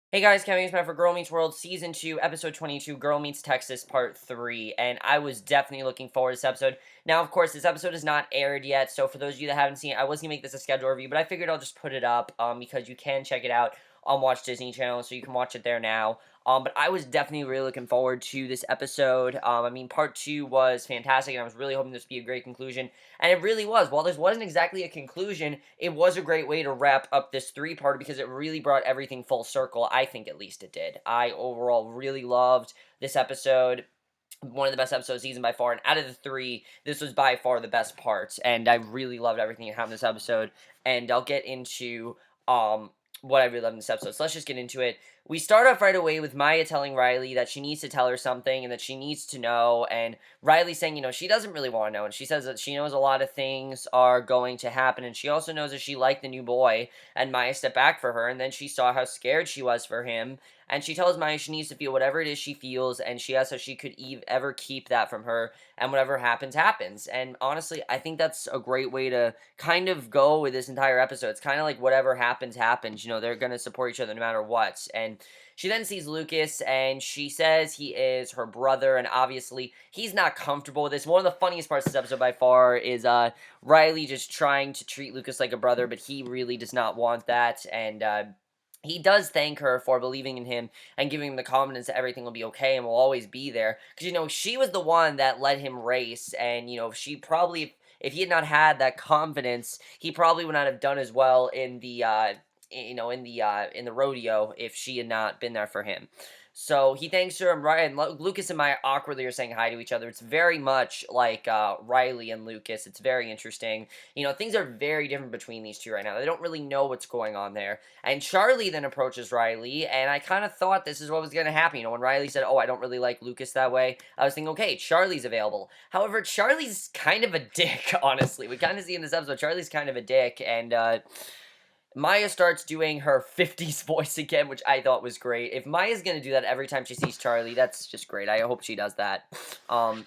Hey guys, Kevin is back for Girl Meets World Season 2, Episode 22, Girl Meets Texas Part 3, and I was definitely looking forward to this episode. Now, of course, this episode is not aired yet, so for those of you that haven't seen it, I was going to make this a schedule review, but I figured I'll just put it up, because you can check it out on Watch Disney Channel, so you can watch it there now. But I was definitely really looking forward to this episode. I mean, Part 2 was fantastic, and I was really hoping this would be a great conclusion. And it really was. While this wasn't exactly a conclusion, it was a great way to wrap up this three-parter because it really brought everything full circle. I think at least it did. I overall really loved this episode. One of the best episodes of the season by far. And out of the three, this was by far the best part. And I really loved everything that happened in this episode. And I'll get into what I really loved in this episode. So let's just get into it. We start off right away with Maya telling Riley that she needs to tell her something and that she needs to know. And Riley saying, she doesn't really want to know. And she says that she knows a lot of things are going to happen. And she also knows that she liked the new boy. And Maya stepped back for her. And then she saw how scared she was for him. And she tells Maya she needs to feel whatever it is she feels. And she asks if she could ever keep that from her. And whatever happens, happens. And honestly, I think that's a great way to kind of go with this entire episode. It's kind of like whatever happens, happens. They're going to support each other no matter what. And she then sees Lucas and she says he is her brother, and obviously he's not comfortable with this. One of the funniest parts of this episode by far is Riley just trying to treat Lucas like a brother, but he really does not want that. And he does thank her for believing in him and giving him the confidence that everything will be okay and will always be there. Because, she was the one that let him race, and, she probably, if he had not had that confidence, he probably would not have done as well in the in the rodeo if she had not been there for him. So he thanks her, and, Lucas and Maya awkwardly are saying hi to each other. It's very much like Riley and Lucas. It's very interesting. Things are very different between these two right now. They don't really know what's going on there. And Charlie then approaches Riley, and I kind of thought this is what was going to happen. When Riley said, "Oh, I don't really like Lucas that way," I was thinking, okay, Charlie's available. However, Charlie's kind of a dick, honestly. We kind of see in this episode, Charlie's kind of a dick, and Maya starts doing her 50s voice again, which I thought was great. If Maya's gonna do that every time she sees Charlie, that's just great. I hope she does that. Um,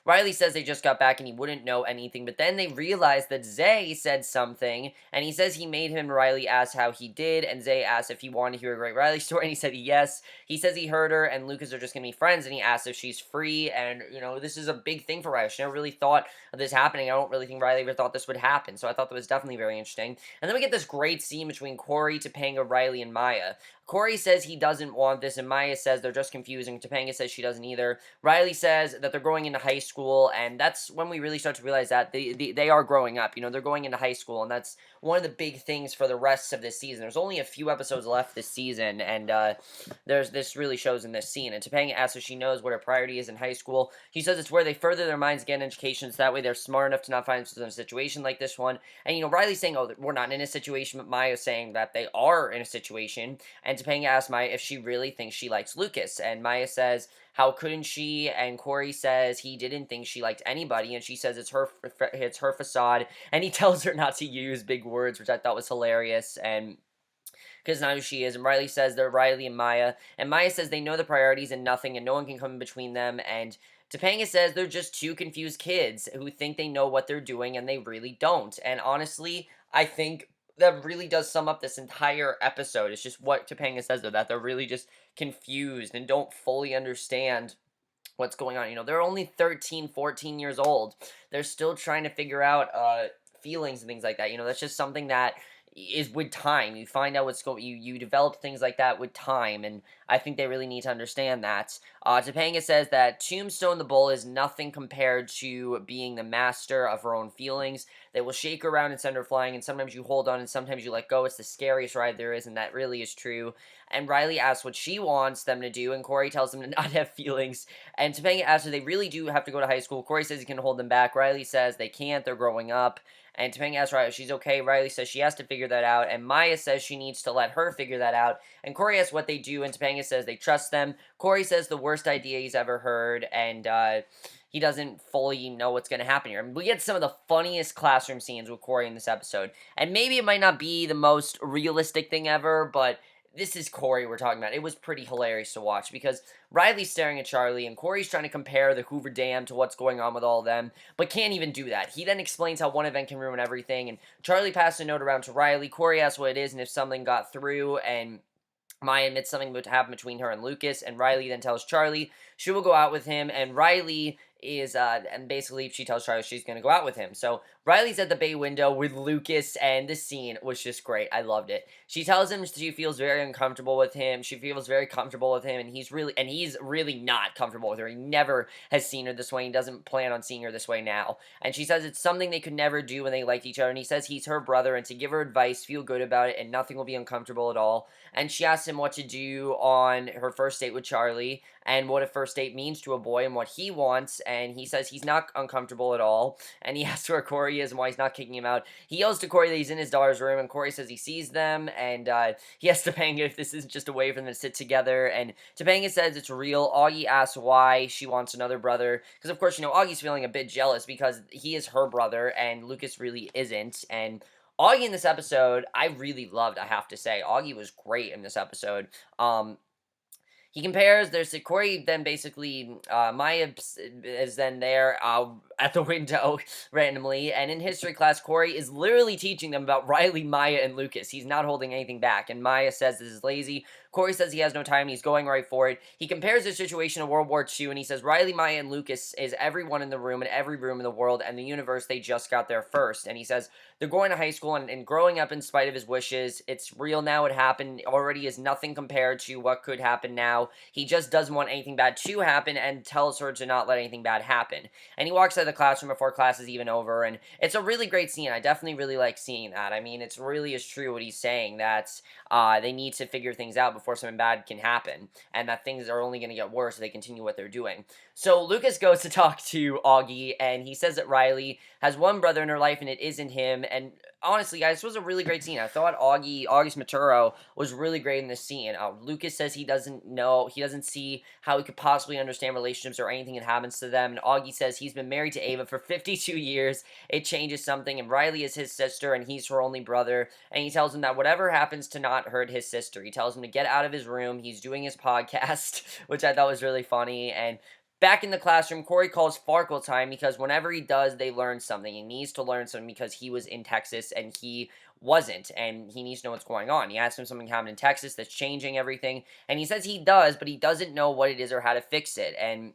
Riley says they just got back and he wouldn't know anything, but then they realize that Zay said something, and he says he made him and Riley ask how he did, and Zay asked if he wanted to hear a great Riley story, and he said yes. He says he heard her, and Lucas are just gonna be friends, and he asks if she's free, and, this is a big thing for Riley. She never really thought of this happening. I don't really think Riley ever thought this would happen, so I thought that was definitely very interesting. And then we get this great scene between Corey, Topanga, Riley, and Maya. Corey says he doesn't want this, and Maya says they're just confusing. Topanga says she doesn't either. Riley says that they're going into high school, and that's when we really start to realize that they are growing up. They're going into high school, and that's one of the big things for the rest of this season. There's only a few episodes left this season, and this really shows in this scene. And Topanga asks if she knows what her priority is in high school. He says it's where they further their minds, get an education, so that way they're smart enough to not find themselves in a situation like this one. And, Riley's saying, oh, we're not in a situation, but Maya's saying that they are in a situation. And Topanga asks Maya if she really thinks she likes Lucas. And Maya says, how couldn't she? And Corey says he didn't think she liked anybody. And she says it's her facade. And he tells her not to use big words, which I thought was hilarious. And because now she is. And Riley says they're Riley and Maya. And Maya says they know the priorities and nothing, and no one can come in between them. And Topanga says they're just two confused kids who think they know what they're doing, and they really don't. And honestly, I think that really does sum up this entire episode. It's just what Topanga says, though, that they're really just confused and don't fully understand what's going on. They're only 13, 14 years old. They're still trying to figure out feelings and things like that. That's just something that is with time. You find out what's going. You develop things like that with time, and I think they really need to understand that. Topanga says that Tombstone the Bull is nothing compared to being the master of her own feelings. They will shake her around and send her flying, and sometimes you hold on and sometimes you let go. It's the scariest ride there is, and that really is true. And Riley asks what she wants them to do, and Corey tells them to not have feelings. And Topanga asks if they really do have to go to high school. Corey says he can hold them back. Riley says they can't. They're growing up. And Topanga asks Riley if she's okay. Riley says she has to figure that out. And Maya says she needs to let her figure that out. And Corey asks what they do. And Topanga says they trust them. Corey says the worst idea he's ever heard. And he doesn't fully know what's going to happen here. We get some of the funniest classroom scenes with Corey in this episode. And maybe it might not be the most realistic thing ever, but this is Corey we're talking about. It was pretty hilarious to watch because Riley's staring at Charlie and Corey's trying to compare the Hoover Dam to what's going on with all of them, but can't even do that. He then explains how one event can ruin everything, and Charlie passes a note around to Riley. Corey asks what it is and if something got through, and Maya admits something about to happen between her and Lucas, and Riley then tells Charlie she will go out with him, and Riley is, and basically she tells Charlie she's gonna go out with him. So Riley's at the bay window with Lucas, and this scene was just great. I loved it. She tells him she feels very uncomfortable with him. She feels very comfortable with him, and he's really not comfortable with her. He never has seen her this way. He doesn't plan on seeing her this way now. And she says it's something they could never do when they liked each other. And he says he's her brother, and to give her advice, feel good about it, and nothing will be uncomfortable at all. And she asks him what to do on her first date with Charlie and what a first date means to a boy and what he wants. And he says he's not uncomfortable at all. And he asks where Corey is and why he's not kicking him out. He yells to Corey that he's in his daughter's room, and Corey says he sees them. And he asks Topanga if this isn't just a way for them to sit together. And Topanga says it's real. Augie asks why she wants another brother. Because, of course, Augie's feeling a bit jealous because he is her brother and Lucas really isn't. And Augie in this episode, I really loved, I have to say. Augie was great in this episode. He compares, there's Corey, then basically, Maya is then there at the window randomly, and in history class, Corey is literally teaching them about Riley, Maya, and Lucas. He's not holding anything back, and Maya says this is lazy. Corey says he has no time, he's going right for it. He compares the situation to World War II, and he says Riley, Maya, and Lucas is everyone in the room, and every room in the world, and the universe, they just got there first. And he says they're going to high school, and growing up in spite of his wishes, it's real now, it happened, already is nothing compared to what could happen now. He just doesn't want anything bad to happen, and tells her to not let anything bad happen. And he walks out of the classroom before class is even over, and it's a really great scene. I definitely really like seeing that. I mean, it's really is true what he's saying, that they need to figure things out before something bad can happen, and that things are only going to get worse if they continue what they're doing. So Lucas goes to talk to Augie, and he says that Riley has one brother in her life, and it isn't him. And honestly, guys, this was a really great scene. I thought August Maturo was really great in this scene. Lucas says he doesn't see how he could possibly understand relationships or anything that happens to them. And Augie says he's been married to Ava for 52 years. It changes something, and Riley is his sister, and he's her only brother. And he tells him that whatever happens to not hurt his sister. He tells him to get out of his room. He's doing his podcast, which I thought was really funny. And back in the classroom, Corey calls Farkle time because whenever he does, they learn something. He needs to learn something because he was in Texas and he wasn't, and he needs to know what's going on. He asks him something happened in Texas that's changing everything, and he says he does, but he doesn't know what it is or how to fix it. And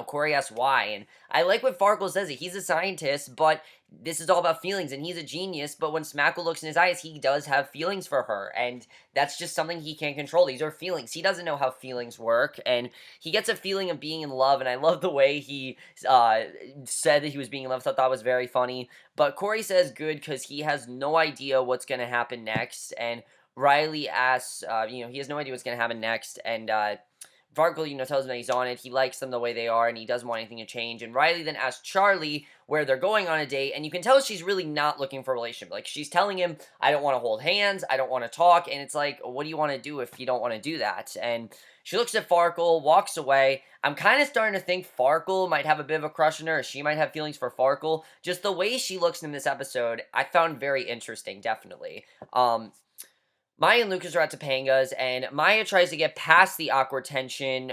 Corey asks why, and I like what Farkle says. He's a scientist, but this is all about feelings, and he's a genius, but when Smackle looks in his eyes, he does have feelings for her, and that's just something he can't control. These are feelings. He doesn't know how feelings work, and he gets a feeling of being in love, and I love the way he said that he was being in love. I thought that was very funny, but Corey says good because he has no idea what's going to happen next, and Riley asks, he has no idea what's going to happen next, and Farkle, tells him that he's on it. He likes them the way they are, and he doesn't want anything to change. And Riley then asks Charlie where they're going on a date, and you can tell she's really not looking for a relationship. Like, she's telling him, I don't want to hold hands, I don't want to talk, and it's like, what do you want to do if you don't want to do that? And she looks at Farkle, walks away. I'm kind of starting to think Farkle might have a bit of a crush on her, or she might have feelings for Farkle. Just the way she looks in this episode, I found very interesting, definitely. Maya and Lucas are at Topanga's, and Maya tries to get past the awkward tension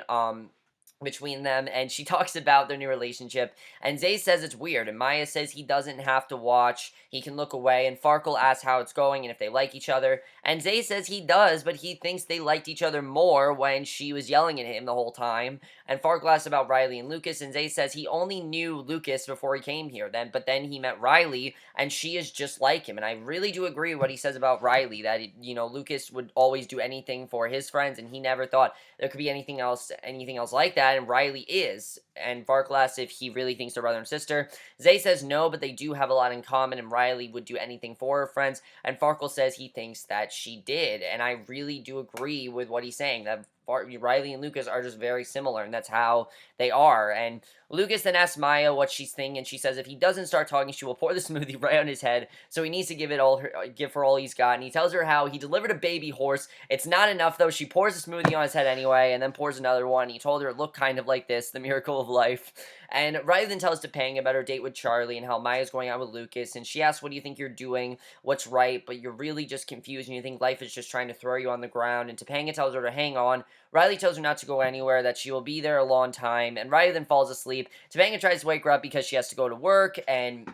between them, and she talks about their new relationship, and Zay says it's weird, and Maya says he doesn't have to watch, he can look away, and Farkle asks how it's going and if they like each other, and Zay says he does, but he thinks they liked each other more when she was yelling at him the whole time, and Farkle asks about Riley and Lucas, and Zay says he only knew Lucas before he came here, but then he met Riley, and she is just like him, and I really do agree with what he says about Riley, that, Lucas would always do anything for his friends, and he never thought there could be anything else like that, and Riley is. And Farkle asks if he really thinks they're brother and sister. Zay says no, but they do have a lot in common, and Riley would do anything for her friends. And Farkle says he thinks that she did, and I really do agree with what he's saying, that Riley and Lucas are just very similar, and that's how they are. And Lucas then asks Maya what she's thinking, and she says if he doesn't start talking, she will pour the smoothie right on his head, so he needs to give her all he's got. And he tells her how he delivered a baby horse. It's not enough, though. She pours the smoothie on his head anyway, and then pours another one. He told her it looked kind of like this, the miracle of life. And Riley then tells Topanga about her date with Charlie and how Maya's going out with Lucas, and she asks, what do you think you're doing? What's right? But you're really just confused, and you think life is just trying to throw you on the ground. And Topanga tells her to hang on. Riley tells her not to go anywhere, that she will be there a long time, and Riley then falls asleep. Topanga tries to wake her up because she has to go to work, and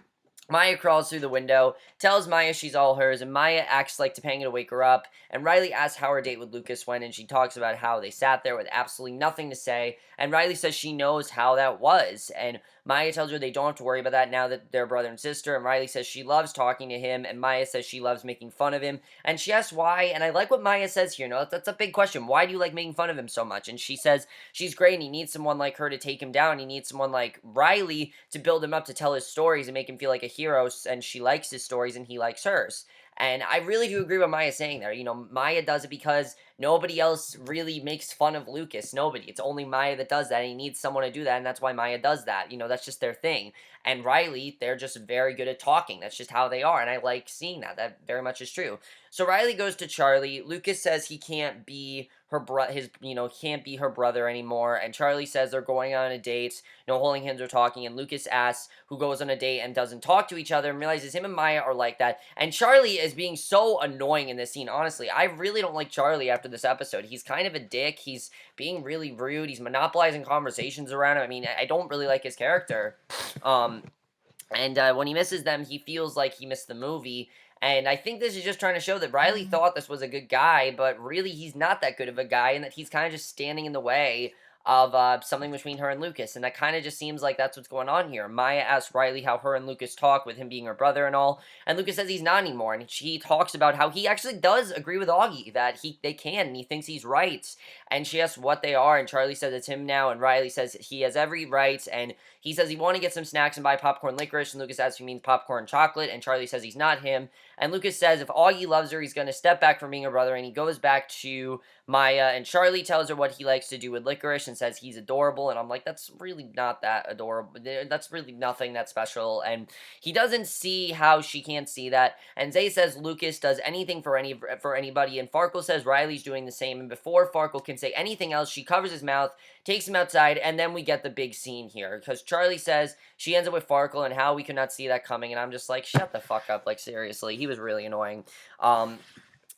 Maya crawls through the window, tells Maya she's all hers, and Maya acts like Topanga to wake her up. And Riley asks how her date with Lucas went, and she talks about how they sat there with absolutely nothing to say. And Riley says she knows how that was. And Maya tells her they don't have to worry about that now that they're brother and sister. And Riley says she loves talking to him, and Maya says she loves making fun of him. And she asks why, and I like what Maya says here. That's a big question. Why do you like making fun of him so much? And she says she's great, and he needs someone like her to take him down. He needs someone like Riley to build him up, to tell his stories and make him feel like a hero, and she likes his stories and he likes hers. And I really do agree with Maya saying there. Maya does it because nobody else really makes fun of Lucas. Nobody. It's only Maya that does that, and he needs someone to do that, and that's why Maya does that. That's just their thing. And Riley, they're just very good at talking. That's just how they are, and I like seeing that. That very much is true. So Riley goes to Charlie. Lucas says he can't be can't be her brother anymore, and Charlie says they're going on a date, holding hands or talking, and Lucas asks who goes on a date and doesn't talk to each other, and realizes him and Maya are like that. And Charlie is being so annoying in this scene. Honestly, I really don't like Charlie after this episode. He's kind of a dick. He's being really rude. He's monopolizing conversations around him. I mean, I don't really like his character. And when he misses them, he feels like he missed the movie. And I think this is just trying to show that Riley thought this was a good guy, but really he's not that good of a guy, and that he's kind of just standing in the way of something between her and Lucas. And that kind of just seems like that's what's going on here. Maya asks Riley how her and Lucas talk, with him being her brother and all. And Lucas says he's not anymore. And she talks about how he actually does agree with Augie, that they can, and he thinks he's right. And she asks what they are, and Charlie says it's him now, and Riley says he has every right, and he says he want to get some snacks and buy popcorn licorice, and Lucas asks if he means popcorn chocolate, and Charlie says he's not him. And Lucas says if Augie loves her, he's going to step back from being her brother, and he goes back to Maya, and Charlie tells her what he likes to do with licorice and says he's adorable, and I'm like, that's really not that adorable. That's really nothing that special, and he doesn't see how she can't see that. And Zay says Lucas does anything for anybody, and Farkle says Riley's doing the same, and before Farkle can say anything else, she covers his mouth, takes him outside, and then we get the big scene here, because Charlie says she ends up with Farkle, and how we could not see that coming, and I'm just like, shut the fuck up, like, seriously, he was really annoying.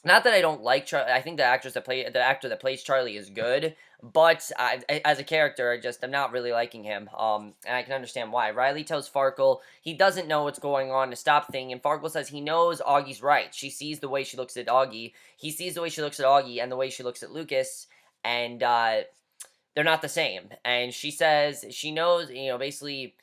Not that I don't like Charlie. I think the actor that plays Charlie is good, but as a character, I'm not really liking him. And I can understand why. Riley tells Farkle he doesn't know what's going on to stop thing, and Farkle says he knows Augie's right. She sees the way she looks at Augie. He sees the way she looks at Augie and the way she looks at Lucas, and they're not the same. And she says she knows, basically.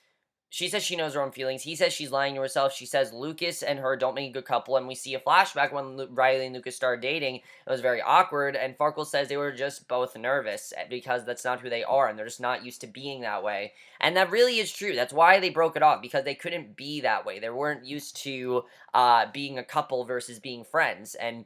She says she knows her own feelings. He says she's lying to herself. She says Lucas and her don't make a good couple. And we see a flashback when Riley and Lucas started dating. It was very awkward. And Farkle says they were just both nervous because that's not who they are. And they're just not used to being that way. And that really is true. That's why they broke it off, because they couldn't be that way. They weren't used to being a couple versus being friends. And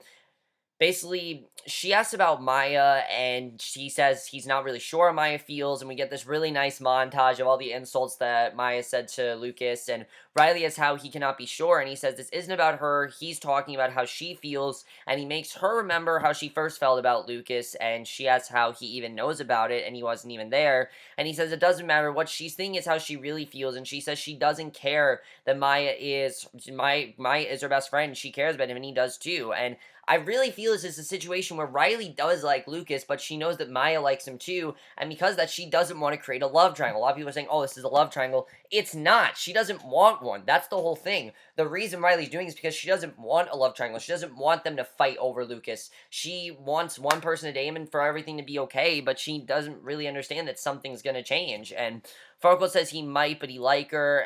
basically, she asks about Maya, and she says he's not really sure how Maya feels, and we get this really nice montage of all the insults that Maya said to Lucas, and Riley asks how he cannot be sure, and he says this isn't about her, he's talking about how she feels, and he makes her remember how she first felt about Lucas, and she asks how he even knows about it, and he wasn't even there, and he says it doesn't matter, what she's thinking is how she really feels, and she says she doesn't care that Maya is her best friend, she cares about him, and he does too, and I really feel this is a situation where Riley does like Lucas, but she knows that Maya likes him too, and because of that, she doesn't want to create a love triangle. A lot of people are saying, oh, this is a love triangle. It's not. She doesn't want one. That's the whole thing. The reason Riley's doing is because she doesn't want a love triangle. She doesn't want them to fight over Lucas. She wants one person to date him and for everything to be okay, but she doesn't really understand that something's going to change, and Farkle says he might, but he like her,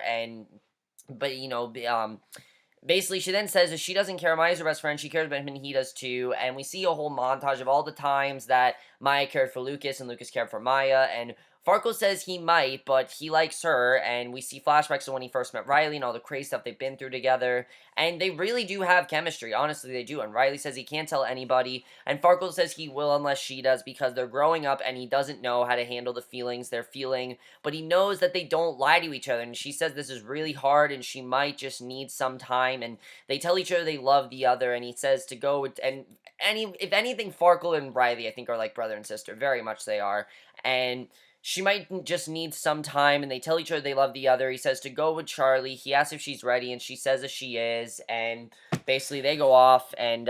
basically, she then says that she doesn't care. Maya's her best friend. She cares about him, and he does too. And we see a whole montage of all the times that Maya cared for Lucas and Lucas cared for Maya. And Farkle says he might, but he likes her. And we see flashbacks of when he first met Riley and all the crazy stuff they've been through together. And they really do have chemistry. Honestly, they do. And Riley says he can't tell anybody. And Farkle says he will unless she does, because they're growing up and he doesn't know how to handle the feelings they're feeling. But he knows that they don't lie to each other. And she says this is really hard and she might just need some time. And they tell each other they love the other. And he says to go and if anything, Farkle and Riley, I think, are like brother and sister. Very much they are. And she might just need some time, and they tell each other they love the other. He says to go with Charlie. He asks if she's ready, and she says that she is, and basically they go off, and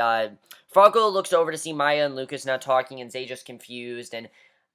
Fargo looks over to see Maya and Lucas not talking, and Zay just confused, and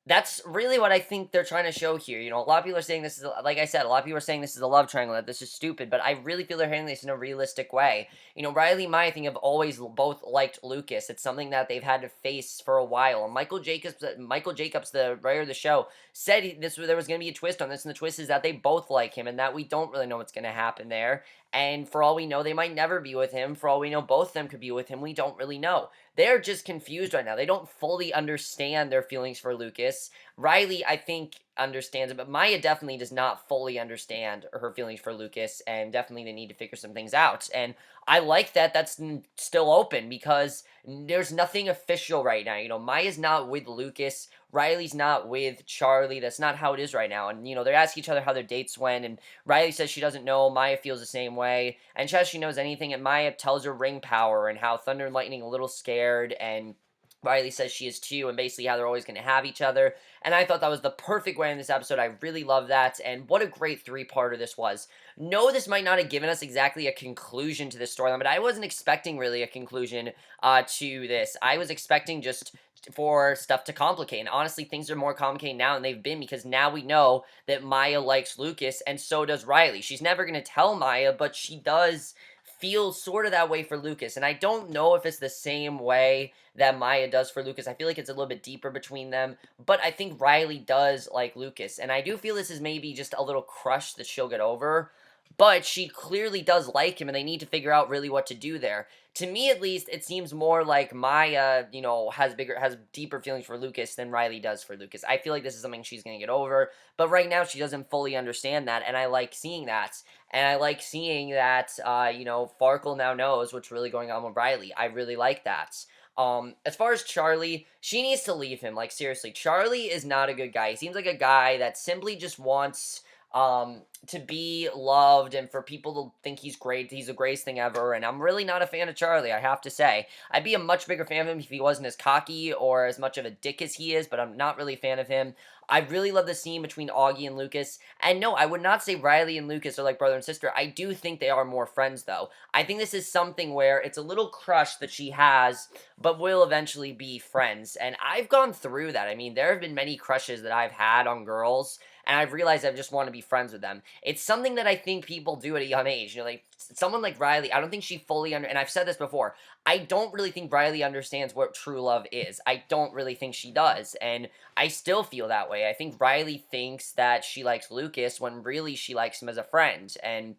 That's really what I think they're trying to show here. You know, a lot of people are saying this is, like I said, a lot of people are saying this is a love triangle, that this is stupid, but I really feel they're handling this in a realistic way. You know, Riley and Maya, I think, have always both liked Lucas. It's something that they've had to face for a while. And Michael Jacobs, the writer of the show, said there was going to be a twist on this, and the twist is that they both like him, and that we don't really know what's going to happen there. And for all we know, they might never be with him. For all we know, both of them could be with him. We don't really know. They're just confused right now. They don't fully understand their feelings for Lucas. Riley, I think, understands it, but Maya definitely does not fully understand her feelings for Lucas, and definitely they need to figure some things out. And I like that that's still open because there's nothing official right now. You know, Maya's not with Lucas. Riley's not with Charlie. That's not how it is right now. And, you know, they ask each other how their dates went, and Riley says she doesn't know. Maya feels the same way. And says she knows anything, and Maya tells her ring power and how Thunder and Lightning are a little scared, and Riley says she is too, and basically how they're always going to have each other. And I thought that was the perfect way in this episode. I really love that. And what a great three-parter this was. No, this might not have given us exactly a conclusion to this storyline, but I wasn't expecting really a conclusion to this. I was expecting just for stuff to complicate. And honestly, things are more complicated now than they've been because now we know that Maya likes Lucas and so does Riley. She's never going to tell Maya, but she does feel sort of that way for Lucas. And I don't know if it's the same way that Maya does for Lucas. I feel like it's a little bit deeper between them, but I think Riley does like Lucas. And I do feel this is maybe just a little crush that she'll get over, but she clearly does like him, and they need to figure out really what to do there. To me, at least, it seems more like Maya, you know, has deeper feelings for Lucas than Riley does for Lucas. I feel like this is something she's going to get over, but right now she doesn't fully understand that, and I like seeing that. And I like seeing that, you know, Farkle now knows what's really going on with Riley. I really like that. As far as Charlie, she needs to leave him. Like, seriously, Charlie is not a good guy. He seems like a guy that simply just wants to be loved and for people to think he's great. He's the greatest thing ever, and I'm really not a fan of Charlie, I have to say. I'd be a much bigger fan of him if he wasn't as cocky or as much of a dick as he is, but I'm not really a fan of him. I really love the scene between Augie and Lucas, and no, I would not say Riley and Lucas are like brother and sister. I do think they are more friends, though. I think this is something where it's a little crush that she has, but will eventually be friends, and I've gone through that. I mean, there have been many crushes that I've had on girls, and I've realized I just want to be friends with them. It's something that I think people do at a young age. You know, like someone like Riley, I don't think she fully and I've said this before, I don't really think Riley understands what true love is. I don't really think she does, and I still feel that way. I think Riley thinks that she likes Lucas when really she likes him as a friend, and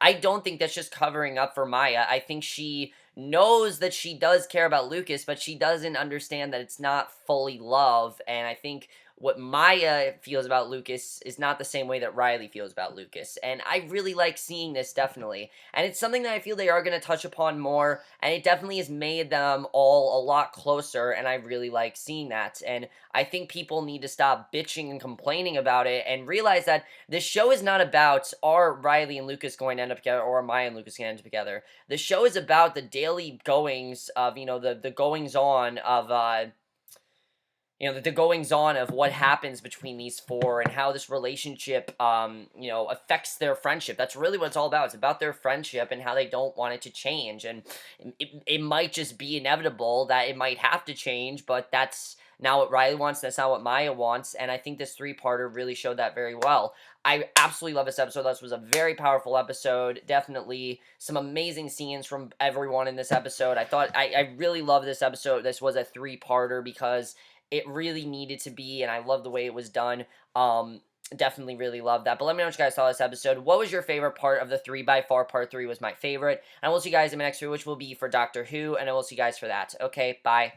I don't think that's just covering up for Maya. I think she knows that she does care about Lucas, but she doesn't understand that it's not fully love. And I think what Maya feels about Lucas is not the same way that Riley feels about Lucas. And I really like seeing this, definitely. And it's something that I feel they are going to touch upon more. And it definitely has made them all a lot closer. And I really like seeing that. And I think people need to stop bitching and complaining about it and realize that this show is not about are Riley and Lucas going to end up together or are Maya and Lucas going to end up together. The show is about the daily goings of, you know, the goings on of, you know, the goings on of what happens between these four and how this relationship, you know, affects their friendship. That's really what it's all about. It's about their friendship and how they don't want it to change. And it might just be inevitable that it might have to change, but that's not what Riley wants. That's not what Maya wants. And I think this three-parter really showed that very well. I absolutely love this episode. This was a very powerful episode. Definitely some amazing scenes from everyone in this episode. I really love this episode. This was a three-parter because it really needed to be, and I love the way it was done. Definitely really love that. But let me know what you guys saw this episode. What was your favorite part of the three? By far, part 3 was my favorite. And I will see you guys in my next video, which will be for Doctor Who, and I will see you guys for that. Okay, bye.